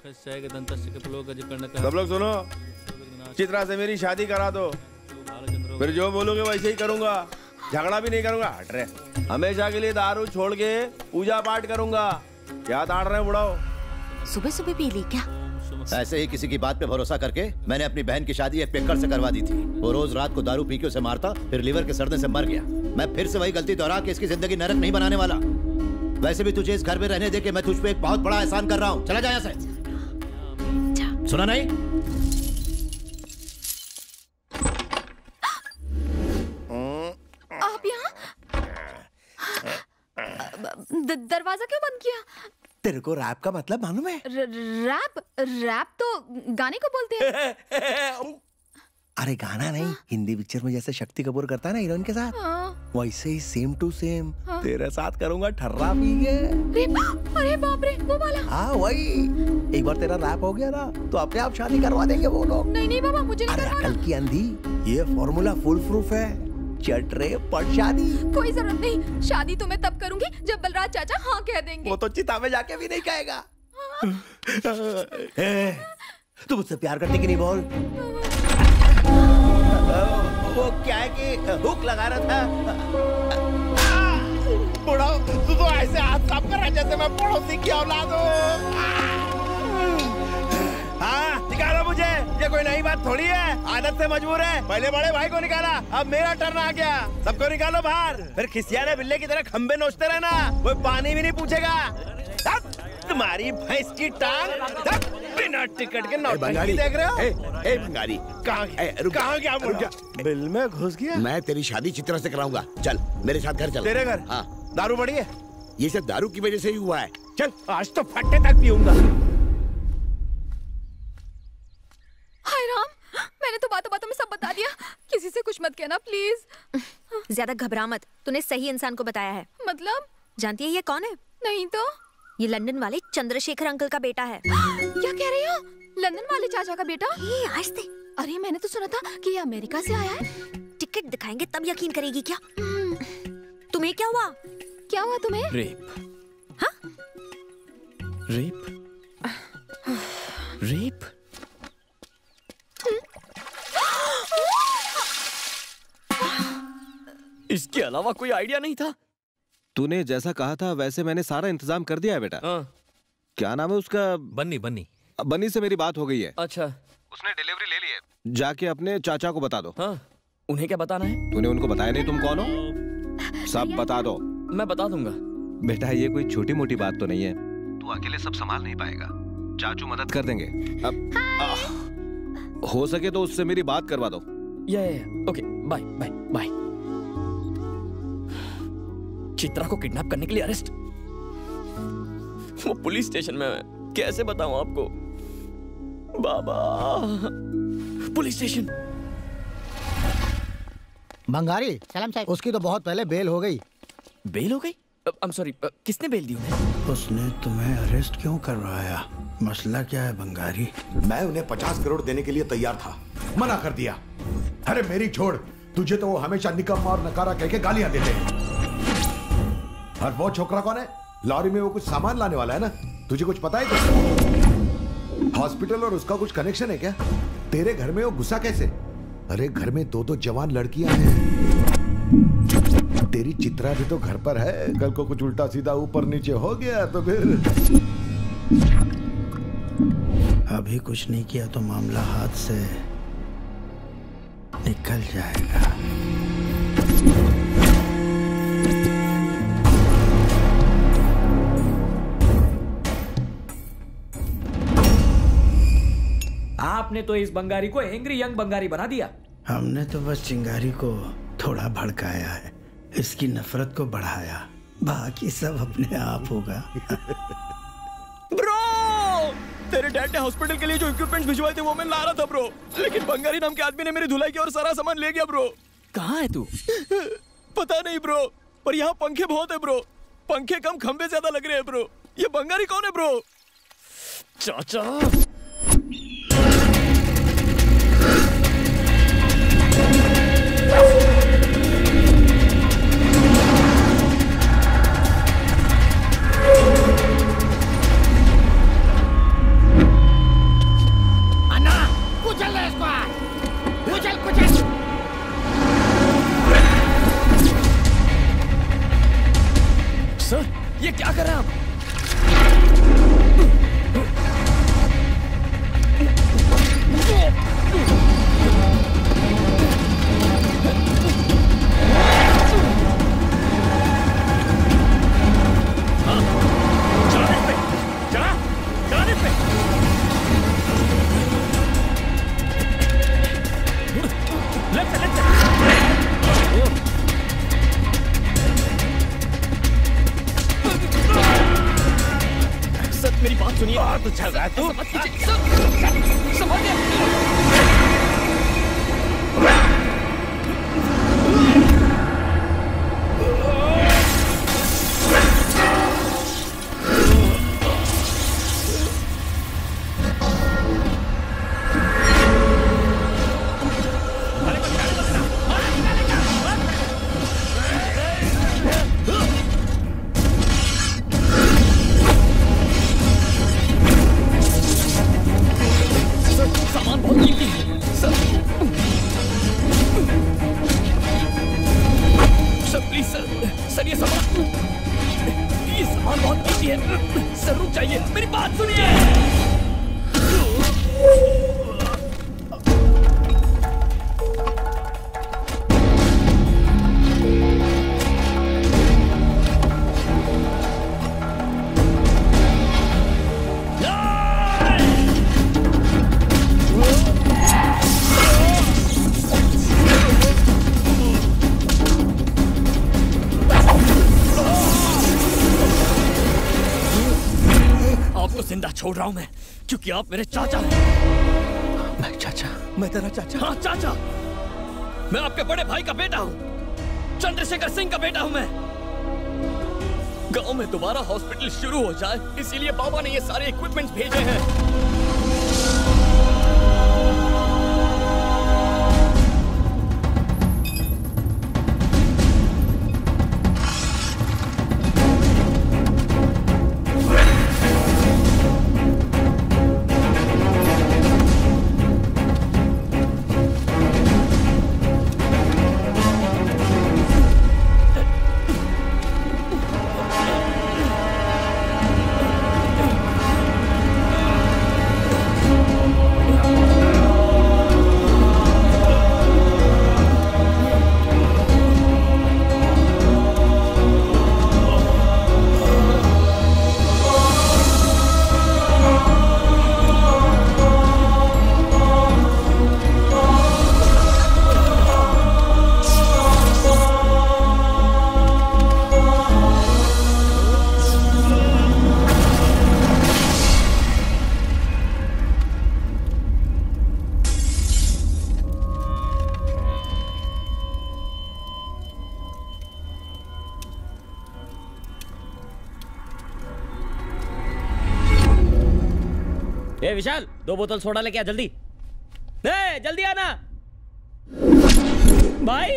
सब लोग सुनो, चित्रा से मेरी शादी करा दो, फिर जो बोलोगे वैसे ही करूंगा, झगड़ा भी नहीं करूंगा। हट रहे, हमेशा के लिए दारू छोड़ के पूजा पाठ करूंगा। क्या ताड़ रहे बुढ़ाओ? सुबह सुबह पी ली क्या? ऐसे ही किसी की बात पे भरोसा करके मैंने अपनी बहन की शादी एक पिक्कर से करवा दी थी। वो रोज रात को दारू पी के उसे मारता, फिर लीवर के सड़ने से मर गया। मैं फिर से वही गलती दोहरा के इसकी जिंदगी नरक नहीं बनाने वाला। वैसे भी तुझे इस घर में रहने दे के मैं तुझ पे एक बहुत बड़ा एहसान कर रहा हूँ। चला जा यहाँ से। सुना नहीं? आप यहाँ? दरवाजा क्यों बंद किया? तेरे को रैप का मतलब मालूम है? रैप तो गाने को बोलते हैं। अरे गाना नहीं, हिंदी पिक्चर में जैसे शक्ति कपूर करता है ना हीरोइन के साथ, वैसे ही सेम टू सेम तेरे साथ करूंगा ठर्रा पी के। अरे बाप रे, वो वाला। हाँ वही। एक बार तेरा रैप हो गया ना तो अपने आप शादी करवा देंगे वो लोग। नहीं नहीं बाबा, मुझे नहीं करवाना। अकल की अंधी, ये फॉर्मूला फुल प्रूफ है। चट रे पट शादी। कोई जरूरत नहीं, शादी तो मैं तब करूंगी जब बलराज चाचा हाँ कह देंगे। वो तो चिता में जाके भी नहीं कहेगा। तू मुझसे प्यार करती कि नहीं बोल? वो क्या है कि हुक लगा रहा था। बुढ़ा, तू तो ऐसे हाथ साफ कर रहा है जैसे मैं पड़ोसी की औलाद हूँ। हाँ, निकालो मुझे। ये कोई नई बात थोड़ी है, आदत से मजबूर है। पहले बड़े भाई को निकाला, अब मेरा टर्न आ गया। सबको निकालो बाहर, फिर खिसियाने बिल्ले की तरह खंबे नोचते रहना। कोई पानी भी नहीं पूछेगा। तुम्हारी भैंस की टांग बिना टिकट के नौटंकी देख रहे हो? ए बंगारी, कहाँ गया? बिल में घुस गया। मैं तेरी शादी चित्रा से कराऊंगा। चल मेरे साथ घर चल। तेरे घर? हाँ। दारू पड़ी है? ये सब दारू की वजह से ही हुआ है। चल, आज तो फट्टे तक पीऊंगा। हाय राम, मैंने तो बातों बातों में सब बता दिया। किसी से कुछ मत कहना प्लीज। ज्यादा घबरा मत, तूने सही इंसान को बताया है। मतलब? जानती है ये कौन है? नहीं तो। ये लंदन वाले चंद्रशेखर अंकल का बेटा है। क्या कह रही हो? लंदन वाले चाचा का बेटा? आज से। अरे मैंने तो सुना था कि ये अमेरिका से आया है। टिकट दिखाएंगे तब यकीन करेगी क्या? तुम्हें क्या हुआ? क्या हुआ तुम्हें? रेप। हाँ? रेप? रेप? इसके अलावा कोई आइडिया नहीं था। तूने जैसा कहा था वैसे मैंने सारा इंतजाम कर दिया है बेटा। क्या नाम है उसका? बन्नी। बन्नी बन्नी से मेरी बात हो गई है। अच्छा, उसने डिलीवरी ले ली है। जाके अपने चाचा को बता दो। हाँ, उन्हें क्या बताना है? तूने उनको बताया नहीं तुम कौन हो? सब बता दो। मैं बता दूंगा। बेटा ये कोई छोटी मोटी बात तो नहीं है, तू अकेले सब संभाल नहीं पाएगा। चाचू मदद कर देंगे। अब हो सके तो उससे मेरी बात करवा दो। Okay, bye bye bye. Chitra को किडनैप करने के लिए अरेस्ट। वो पुलिस स्टेशन में है। कैसे बताऊं आपको बाबा? Police station. बंगारी सलाम साहब, उसकी तो बहुत पहले बेल हो गई। बेल हो गई? आई एम सॉरी, किसने बेल दी उन्हें? उसने तुम्हें अरेस्ट क्यों करवाया? मसला क्या है बंगारी? मैं उन्हें 50 करोड़ देने के लिए तैयार था, मना कर दिया। अरे मेरी छोड़, तुझे तो वो हमेशा निकम्मा और नकारा कह के गालियां देते हैं। और वो छोकरा कौन है? लॉरी में वो कुछ सामान लाने वाला है ना? तुझे कुछ पता है क्या? हॉस्पिटल और उसका कुछ कनेक्शन है क्या? तेरे घर में वो घुसा कैसे? अरे घर में 2 जवान लड़कियां हैं। तेरी चित्रा भी तो घर पर है। कल को कुछ उल्टा सीधा ऊपर नीचे हो गया तो फिर। अभी कुछ नहीं किया तो मामला हाथ से निकल जाएगा। आपने तो इस बंगारी को एंग्री यंग बंगारी बना दिया। हमने तो बस चिंगारी को थोड़ा भड़काया है, इसकी नफरत को बढ़ाया। बाकी सब अपने आप होगा। ब्रो, तेरे डैड ने हॉस्पिटल के लिए जो इक्विपमेंट्स भिजवाए थे वो मैं ला रहा था ब्रो, लेकिन बंगारी नाम के आदमी ने मेरी धुलाई की और सारा सामान ले गया ब्रो। कहाँ है तू? पता नहीं ब्रो, पर यहाँ पंखे बहुत है ब्रो। पंखे कम खंबे ज्यादा लग रहे हैं ब्रो। ये बंगारी कौन है ब्रो? चाचा चल रहा है तू? छोड़ रहा हूं मैं क्योंकि आप मेरे चाचा हैं। मैं चाचा? मैं तेरा चाचा? हाँ चाचा, मैं आपके बड़े भाई का बेटा हूं, चंद्रशेखर सिंह का बेटा हूं मैं। गांव में दोबारा हॉस्पिटल शुरू हो जाए इसीलिए बाबा ने ये सारे इक्विपमेंट्स भेजे हैं। विशाल 2 बोतल सोडा लेके आ जल्दी। जल्दी आना भाई।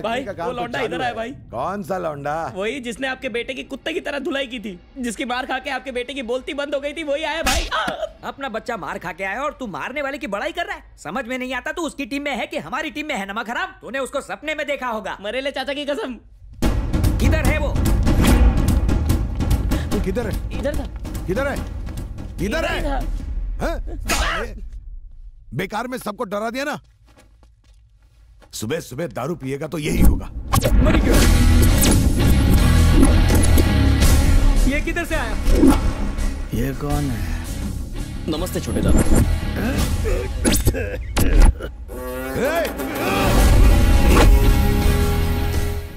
भाई वो लौंडा इधर आया भाई। कौन सा लौंडा? वही जिसने आपके बेटे की कुत्ते की तरह धुलाई की थी, जिसकी मार खा के आपके बेटे की बोलती बंद हो गई थी, वही आया भाई। अपना बच्चा मार खा के आया और तू मारने वाले की बड़ाई कर रहा है। समझ में नहीं आता तू उसकी टीम में है कि हमारी टीम में है। नमक हराम, तूने उसको सपने में देखा होगा। मरेले चाचा की कसम। किधर है वो? किधर है? इधर था। किधर है? किधर है? बेकार में सबको डरा दिया ना। सुबह सुबह दारू पिएगा तो यही होगा। ये किधर से आया? ये कौन है? नमस्ते छोटे दादा।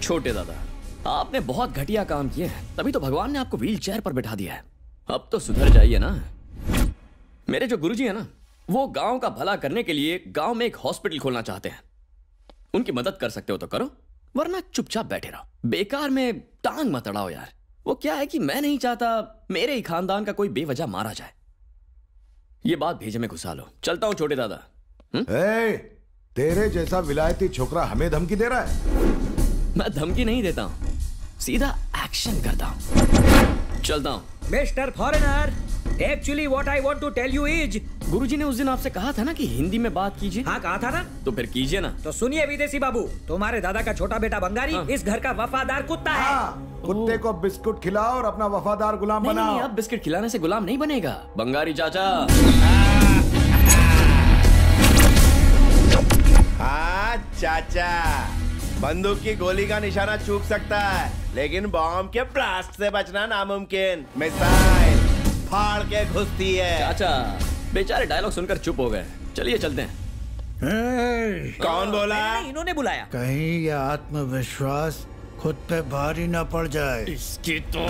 छोटे दादा, आपने बहुत घटिया काम किए हैं, तभी तो भगवान ने आपको व्हील चेयर पर बैठा दिया है। अब तो सुधर जाइए ना। मेरे जो गुरुजी है ना, वो गांव का भला करने के लिए गांव में एक हॉस्पिटल खोलना चाहते हैं। उनकी मदद कर सकते हो तो करो, वरना चुपचाप बैठे रहो। बेकार में टांग मत अड़ाओ यार। वो क्या है कि मैं नहीं चाहता मेरे ही खानदान का कोई बेवजह मारा जाए। ये बात भेजे में घुसा लो। चलता हूं छोटे दादा। तेरे जैसा विलायती छोकरा हमें धमकी दे रहा है? मैं धमकी नहीं देता हूं, सीधा एक्शन करता हूं। चलता हूं। Mister foreigner, actually what I want to tell you is. Guruji ने उस दिन आपसे कहा था ना कि हिंदी में बात कीजिए। हाँ कहा था ना। तो फिर कीजिए ना। तो सुनिए विदेशी बाबू, तुम्हारे दादा का छोटा बेटा बंगारी इस घर का वफादार कुत्ता है। कुत्ते को बिस्कुट खिलाओ और अपना वफादार गुलाम बनाओ। नहीं, अब बिस्किट खिलाने से गुलाम नहीं बनेगा बंगारी चाचा। हाँ चाचा, बंदूक की गोली का निशाना चूक सकता है, लेकिन बॉम्ब के ब्लास्ट से बचना नामुमकिन। मिसाइल फाड़ के घुसती है। चाचा बेचारे डायलॉग सुनकर चुप हो गए। चलिए चलते हैं। कौन बोला? इन्होंने बुलाया। कहीं ये आत्मविश्वास खुद पे भारी ना पड़ जाए। इसकी तो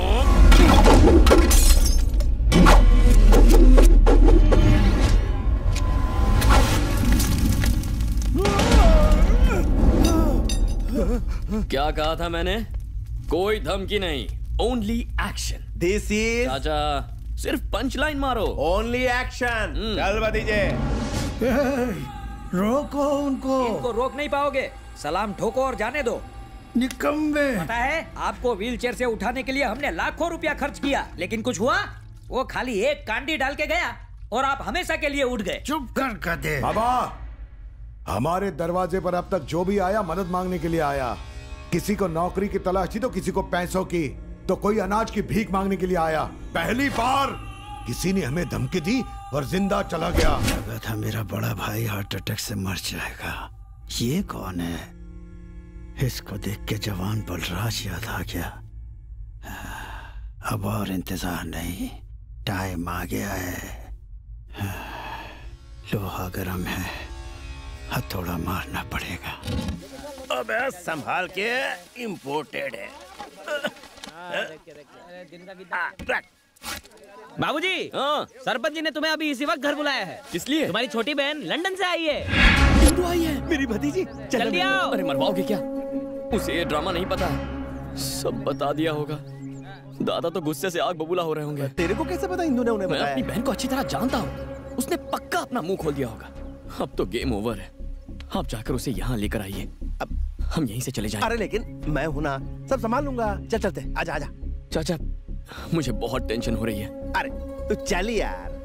क्या कहा था मैंने? कोई धमकी नहीं, ओनली एक्शन। दिस इज चाचा सिर्फ पंच लाइन मारो। Only action. चल भतीजे। रोको उनको। इनको रोक नहीं पाओगे। सलाम ठोको और जाने दो। निकम्मे। पता है आपको व्हीलचेयर से उठाने के लिए हमने लाखों रुपया खर्च किया, लेकिन कुछ हुआ? वो खाली एक कांडी डाल के गया और आप हमेशा के लिए उठ गए। चुप कर गधे। बाबा, हमारे दरवाजे पर अब तक जो भी आया मदद मांगने के लिए आया। किसी को नौकरी की तलाश थी तो किसी को पैसों की, तो कोई अनाज की भीख मांगने के लिए आया। पहली बार किसी ने हमें धमकी दी और जिंदा चला गया। लगा था मेरा बड़ा भाई हार्ट अटैक से मर जाएगा। ये कौन है? इसको देख के जवान बलराज याद आ गया। अब और इंतजार नहीं, टाइम आ गया है। लोहा गर्म है, हथौड़ा मारना पड़ेगा। अबे संभाल के, इम्पोर्टेड है। बाबूजी, सरपंच जी ने तुम्हें अभी इसी वक्त घर बुलाया है। किस लिए? तुम्हारी छोटी बहन लंदन से आई है। हिंदू आई है? मेरी भतीजी। जल्दी आओ। अरे मरवाओगे क्या? उसे ये ड्रामा नहीं पता, सब बता दिया होगा। दादा तो गुस्से से आग बबूला हो रहे होंगे। तेरे को कैसे पता हिंदू ने उन्हें मैं बताया? अपनी बहन को अच्छी तरह जानता हूँ, उसने पक्का अपना मुंह खोल दिया होगा। अब तो गेम ओवर है, आप जाकर उसे यहाँ लेकर आइए। अब हम यहीं से चले जाएंगे। अरे लेकिन मैं हूं ना, सब संभाल लूंगा। चल चलते, आजा आजा। चाचा मुझे बहुत टेंशन हो रही है। अरे तू चल यार।